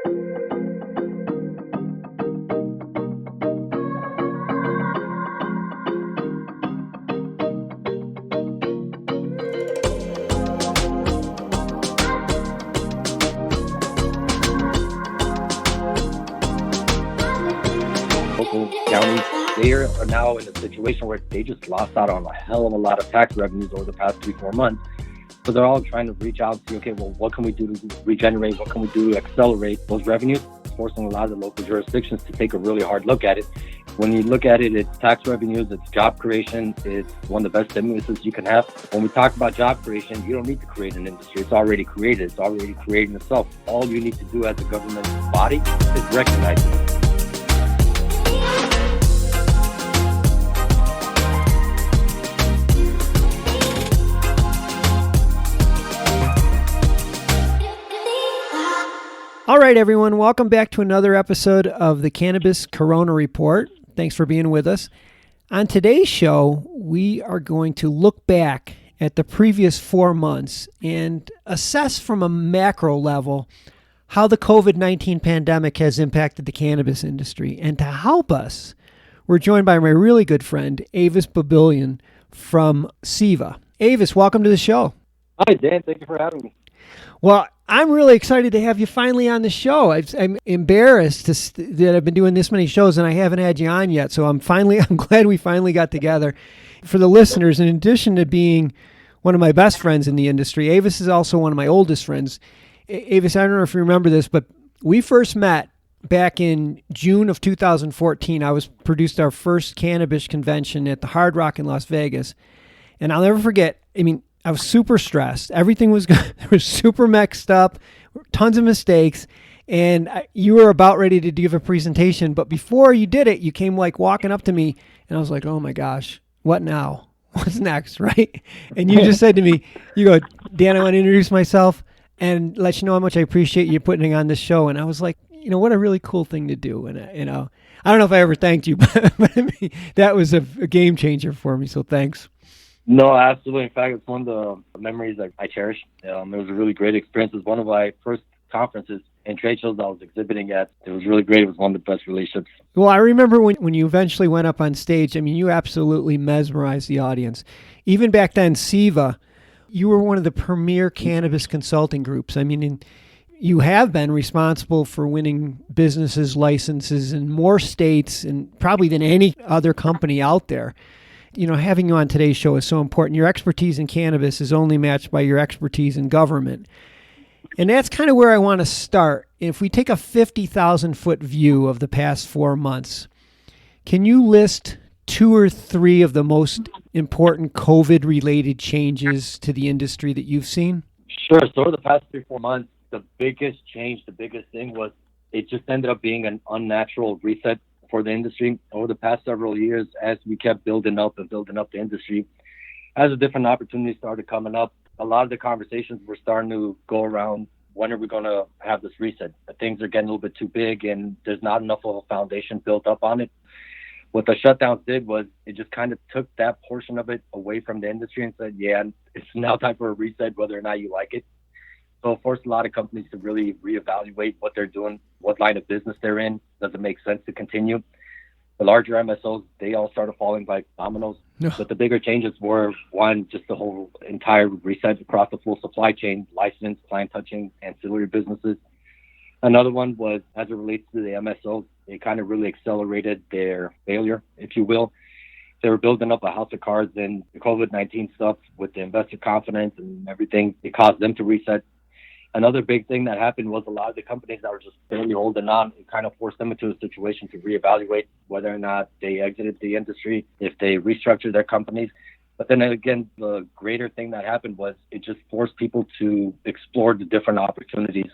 Local counties, they are now in a situation where they just lost out on a hell of a lot of tax revenues over the past 3-4 months. So they're all trying to reach out and see, okay, well, what can we do to regenerate? What can we do to accelerate those revenues? Forcing a lot of the local jurisdictions to take a really hard look at it. When you look at it, it's tax revenues, it's job creation, it's one of the best stimuluses you can have. When we talk about job creation, you don't need to create an industry. It's already created. It's already creating itself. All you need to do as a government body is recognize it. All right, everyone. Welcome back to another episode of the Cannabis Corona Report. Thanks for being with us. On today's show, we are going to look back at the previous 4 months and assess from a macro level how the COVID-19 pandemic has impacted the cannabis industry. And to help us, we're joined by my really good friend, Avis Bulbulyan from SIVA. Avis, welcome to the show. Hi, Dan. Thank you for having me. Well, I'm really excited to have you finally on the show. I'm embarrassed that I've been doing this many shows and I haven't had you on yet. So I'm glad we finally got together. For the listeners, in addition to being one of my best friends in the industry, Avis is also one of my oldest friends. Avis, I don't know if you remember this, but we first met back in June of 2014. I produced our first cannabis convention at the Hard Rock in Las Vegas. And I'll never forget, I was super stressed. Everything was super mixed up, tons of mistakes, and you were about ready to give a presentation. But before you did it, you came walking up to me, and I was like, "Oh my gosh, what now? What's next?" Right? And you just said to me, "You go, Dan, I want to introduce myself and let you know how much I appreciate you putting on this show." And I was like, what a really cool thing to do. And I don't know if I ever thanked you, but that was a game changer for me. So thanks. No, absolutely. In fact, it's one of the memories that I cherish. It was a really great experience. It was one of my first conferences and trade shows I was exhibiting at. It was really great. It was one of the best relationships. Well, I remember when you eventually went up on stage, you absolutely mesmerized the audience. Even back then, SIVA, you were one of the premier cannabis consulting groups. You have been responsible for winning businesses, licenses in more states and probably than any other company out there. Having you on today's show is so important. Your expertise in cannabis is only matched by your expertise in government. And that's kind of where I want to start. If we take a 50,000-foot view of the past 4 months, can you list 2 or 3 of the most important COVID-related changes to the industry that you've seen? Sure. So over the past 3-4 months, the biggest change, the biggest thing was it just ended up being an unnatural reset for the industry over the past several years. As we kept building up the industry, as the different opportunities started coming up, a lot of the conversations were starting to go around, when are we going to have this reset? Things are getting a little bit too big and there's not enough of a foundation built up on it. What the shutdowns did was it just kind of took that portion of it away from the industry and said, yeah, it's now time for a reset, whether or not you like it. So it forced a lot of companies to really reevaluate what they're doing, what line of business they're in. Does it make sense to continue? The larger MSOs, they all started falling like dominoes. No. But the bigger changes were, one, just the whole entire reset across the full supply chain, license, plant touching, ancillary businesses. Another one was, as it relates to the MSOs, it kind of really accelerated their failure, if you will. They were building up a house of cards, and the COVID-19 stuff with the investor confidence and everything, it caused them to reset. Another big thing that happened was a lot of the companies that were just barely holding on, it kind of forced them into a situation to reevaluate whether or not they exited the industry, if they restructured their companies. But then again, the greater thing that happened was it just forced people to explore the different opportunities.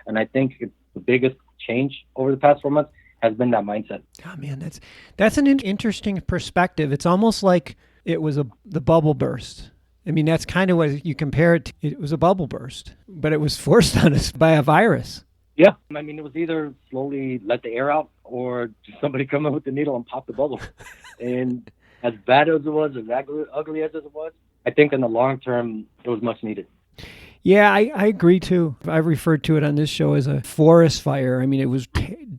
And I think the biggest change over the past 4 months has been that mindset. Oh man, that's an interesting perspective. It's almost like it was the bubble burst. That's kind of what you compare it to. It was a bubble burst, but it was forced on us by a virus. Yeah. It was either slowly let the air out or somebody come in with the needle and pop the bubble. And as bad as it was, as ugly as it was, I think in the long term, it was much needed. Yeah, I agree too. I've referred to it on this show as a forest fire. I mean,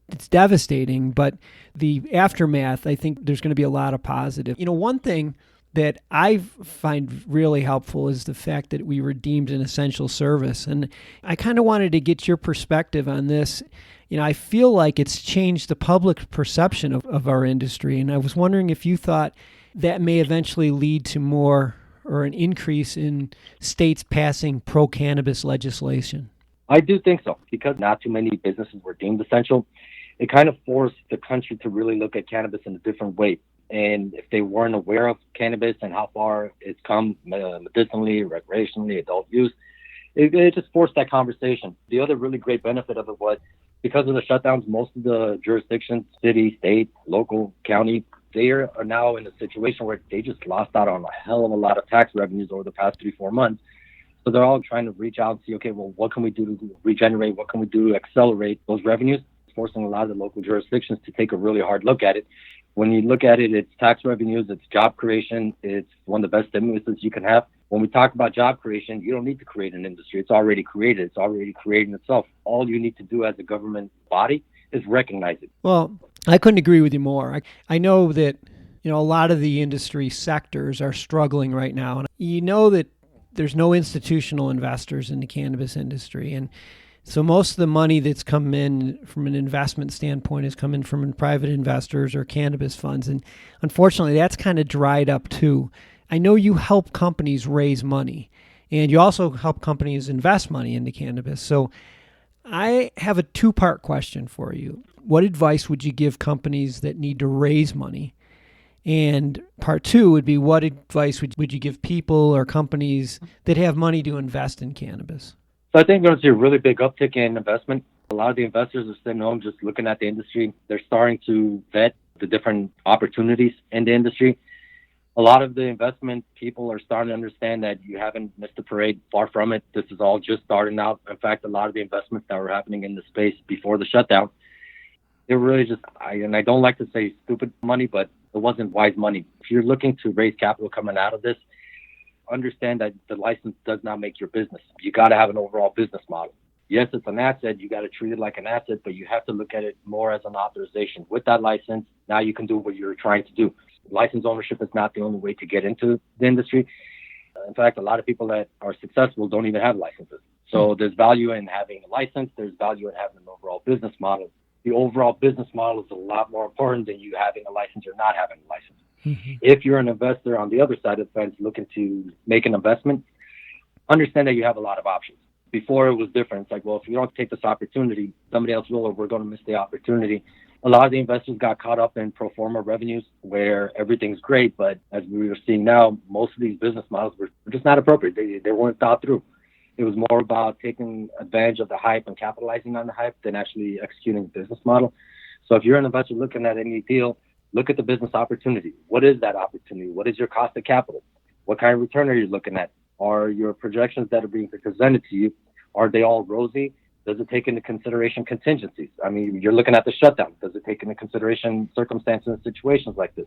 it's devastating, but the aftermath, I think there's going to be a lot of positive. One thing that I find really helpful is the fact that we were deemed an essential service. And I kind of wanted to get your perspective on this. I feel like it's changed the public perception of our industry. And I was wondering if you thought that may eventually lead to more or an increase in states passing pro-cannabis legislation. I do think so, because not too many businesses were deemed essential. It kind of forced the country to really look at cannabis in a different way. And if they weren't aware of cannabis and how far it's come medicinally, recreationally, adult use, it just forced that conversation. The other really great benefit of it was because of the shutdowns, most of the jurisdictions, city, state, local, county, they are now in a situation where they just lost out on a hell of a lot of tax revenues over the past 3-4 months. So they're all trying to reach out and see, okay, well, what can we do to regenerate? What can we do to accelerate those revenues? It's forcing a lot of the local jurisdictions to take a really hard look at it. When you look at it, it's tax revenues, it's job creation, it's one of the best stimuluses you can have. When we talk about job creation, you don't need to create an industry. It's already created. It's already creating itself. All you need to do as a government body is recognize it. Well, I couldn't agree with you more. I know that, a lot of the industry sectors are struggling right now. And you know that there's no institutional investors in the cannabis industry. And so most of the money that's come in from an investment standpoint has come in from private investors or cannabis funds. And unfortunately, that's kind of dried up too. I know you help companies raise money, and you also help companies invest money into cannabis. So I have a two-part question for you. What advice would you give companies that need to raise money? And part two would be, what advice would you give people or companies that have money to invest in cannabis? So I think we're going to see a really big uptick in investment. A lot of the investors are sitting home just looking at the industry. They're starting to vet the different opportunities in the industry. A lot of the investment people are starting to understand that you haven't missed the parade. Far from it. This is all just starting out. In fact, a lot of the investments that were happening in the space before the shutdown, they're really just, I don't like to say stupid money, but it wasn't wise money. If you're looking to raise capital coming out of this, understand that the license does not make your business. You got to have an overall business model. Yes, it's an asset. You got to treat it like an asset, but you have to look at it more as an authorization. With that license, now you can do what you're trying to do. License ownership is not the only way to get into the industry. In fact, a lot of people that are successful don't even have licenses. So there's value in having a license. There's value in having an overall business model. The overall business model is a lot more important than you having a license or not having a license. Mm-hmm. If you're an investor on the other side of the fence looking to make an investment, understand that you have a lot of options. Before it was different. It's like, well, if you don't take this opportunity, somebody else will, or we're going to miss the opportunity. A lot of the investors got caught up in pro forma revenues where everything's great, but as we are seeing now, most of these business models were just not appropriate. They weren't thought through. It was more about taking advantage of the hype and capitalizing on the hype than actually executing the business model. So if you're an investor looking at any deal, look at the business opportunity. What is that opportunity? What is your cost of capital? What kind of return are you looking at? Are your projections that are being presented to you, are they all rosy? Does it take into consideration contingencies? I mean, you're looking at the shutdown. Does it take into consideration circumstances and situations like this?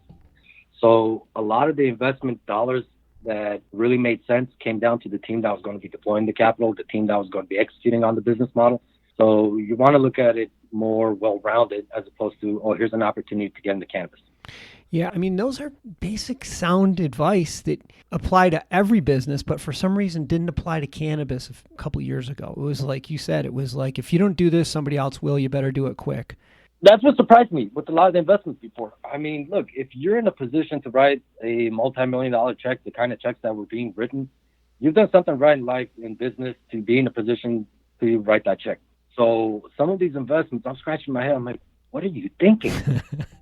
So a lot of the investment dollars that really made sense came down to the team that was going to be deploying the capital, the team that was going to be executing on the business model. So you want to look at it more well-rounded as opposed to, oh, here's an opportunity to get into cannabis. Yeah, I mean, those are basic sound advice that apply to every business, but for some reason didn't apply to cannabis a couple of years ago. It was like you said, it was like, if you don't do this, somebody else will. You better do it quick. That's what surprised me with a lot of the investments before. I mean, look, if you're in a position to write a multi-million-dollar check, the kind of checks that were being written, you've done something right in life, in business, to be in a position to write that check. So some of these investments, I'm scratching my head. I'm like, what are you thinking?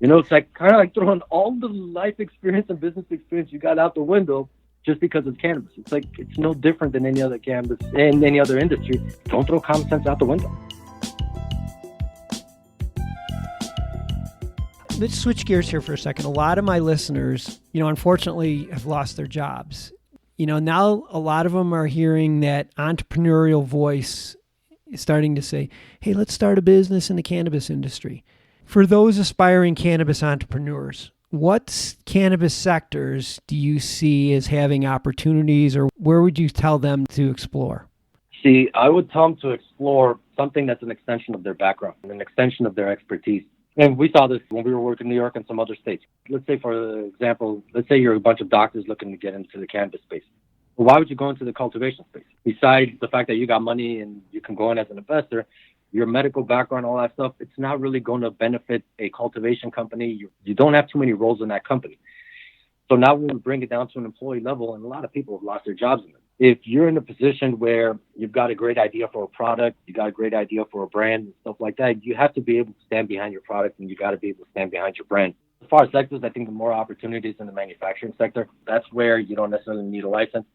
It's like kind of like throwing all the life experience and business experience you got out the window just because it's cannabis. It's like, it's no different than any other cannabis in any other industry. Don't throw common sense out the window. Let's switch gears here for a second. A lot of my listeners, unfortunately have lost their jobs. Now a lot of them are hearing that entrepreneurial voice is starting to say, hey, let's start a business in the cannabis industry. For those aspiring cannabis entrepreneurs, what cannabis sectors do you see as having opportunities, or where would you tell them to explore? See, I would tell them to explore something that's an extension of their background, an extension of their expertise. And we saw this when we were working in New York and some other states. Let's say, for example, let's say you're a bunch of doctors looking to get into the cannabis space. Well, why would you go into the cultivation space? Besides the fact that you got money and you can go in as an investor, your medical background, all that stuff, it's not really going to benefit a cultivation company. You don't have too many roles in that company. So now when we bring it down to an employee level, and a lot of people have lost their jobs in it. If you're in a position where you've got a great idea for a product, you got a great idea for a brand and stuff like that, you have to be able to stand behind your product, and you got to be able to stand behind your brand. As far as sectors, I think the more opportunities in the manufacturing sector, that's where you don't necessarily need a license.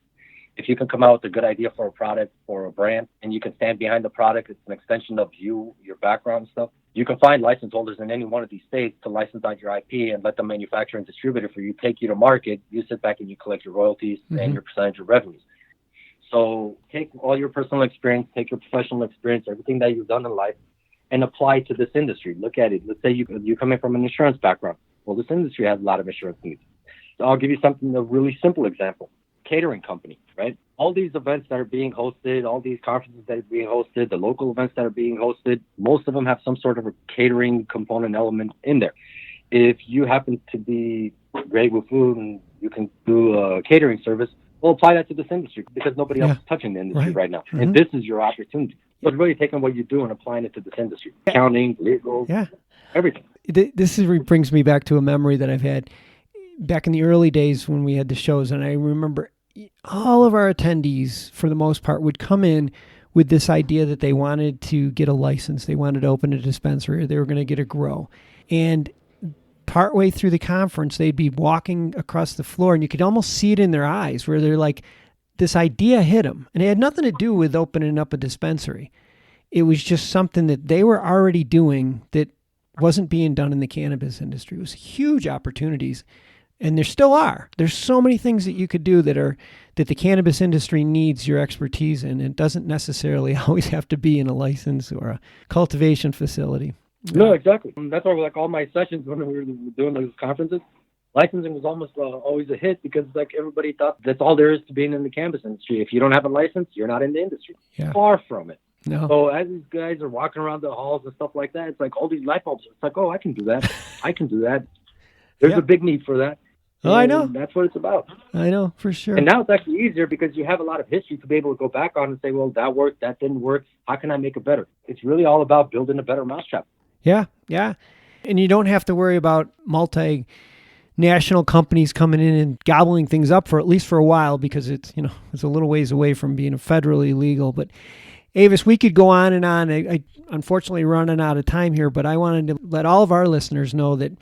If you can come out with a good idea for a product or a brand, and you can stand behind the product, it's an extension of you, your background and stuff. You can find license holders in any one of these states to license out your IP and let the manufacturer and distributor for you take you to market. You sit back and you collect your royalties and your percentage of revenues. So take all your personal experience, take your professional experience, everything that you've done in life, and apply it to this industry. Look at it. Let's say you come in from an insurance background. Well, this industry has a lot of insurance needs. So I'll give you a really simple example. Catering company, right? All these events that are being hosted, all these conferences that are being hosted, the local events that are being hosted, most of them have some sort of a catering component element in there. If you happen to be great with food and you can do a catering service, we'll apply that to this industry because nobody else is touching the industry right now. And this is your opportunity. So it's really taking what you do and applying it to this industry. Accounting, legal, everything. This brings me back to a memory that I've had back in the early days when we had the shows. And I remember all of our attendees, for the most part, would come in with this idea that they wanted to get a license. They wanted to open a dispensary, or they were going to get a grow. And partway through the conference, they'd be walking across the floor, and you could almost see it in their eyes where they're like, this idea hit them. And it had nothing to do with opening up a dispensary. It was just something that they were already doing that wasn't being done in the cannabis industry. It was huge opportunities. And there still are. There's so many things that you could do that the cannabis industry needs your expertise in. It doesn't necessarily always have to be in a license or a cultivation facility. No, exactly. That's why, like, all my sessions when we were doing those conferences, licensing was almost always a hit because, like, everybody thought that's all there is to being in the cannabis industry. If you don't have a license, you're not in the industry. Yeah. Far from it. No. So as these guys are walking around the halls and stuff like that, it's like all these light bulbs. It's like, oh, I can do that. I can do that. There's a big need for that. Oh, I know. That's what it's about. I know, for sure. And now it's actually easier because you have a lot of history to be able to go back on and say, well, that worked, that didn't work. How can I make it better? It's really all about building a better mousetrap. Yeah. And you don't have to worry about multinational companies coming in and gobbling things up for at least for a while because it's a little ways away from being federally legal. But Avis, we could go on and on. I unfortunately running out of time here, but I wanted to let all of our listeners know that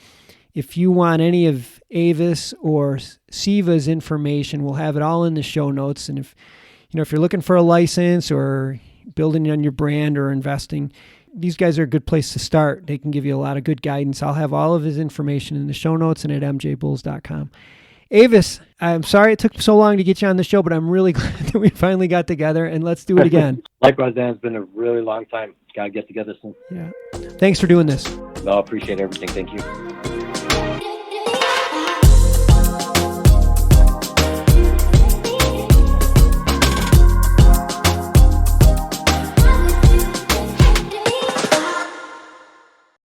if you want any of Avis or SIVA's information, we'll have it all in the show notes. And if you're looking for a license or building on your brand or investing, these guys are a good place to start. They can give you a lot of good guidance. I'll have all of his information in the show notes and at mjbulls.com. Avis, I'm sorry it took so long to get you on the show, but I'm really glad that we finally got together, and let's do it again. Likewise, Dan. It's been a really long time. Got to get together soon. Yeah. Thanks for doing this. No, I appreciate everything. Thank you.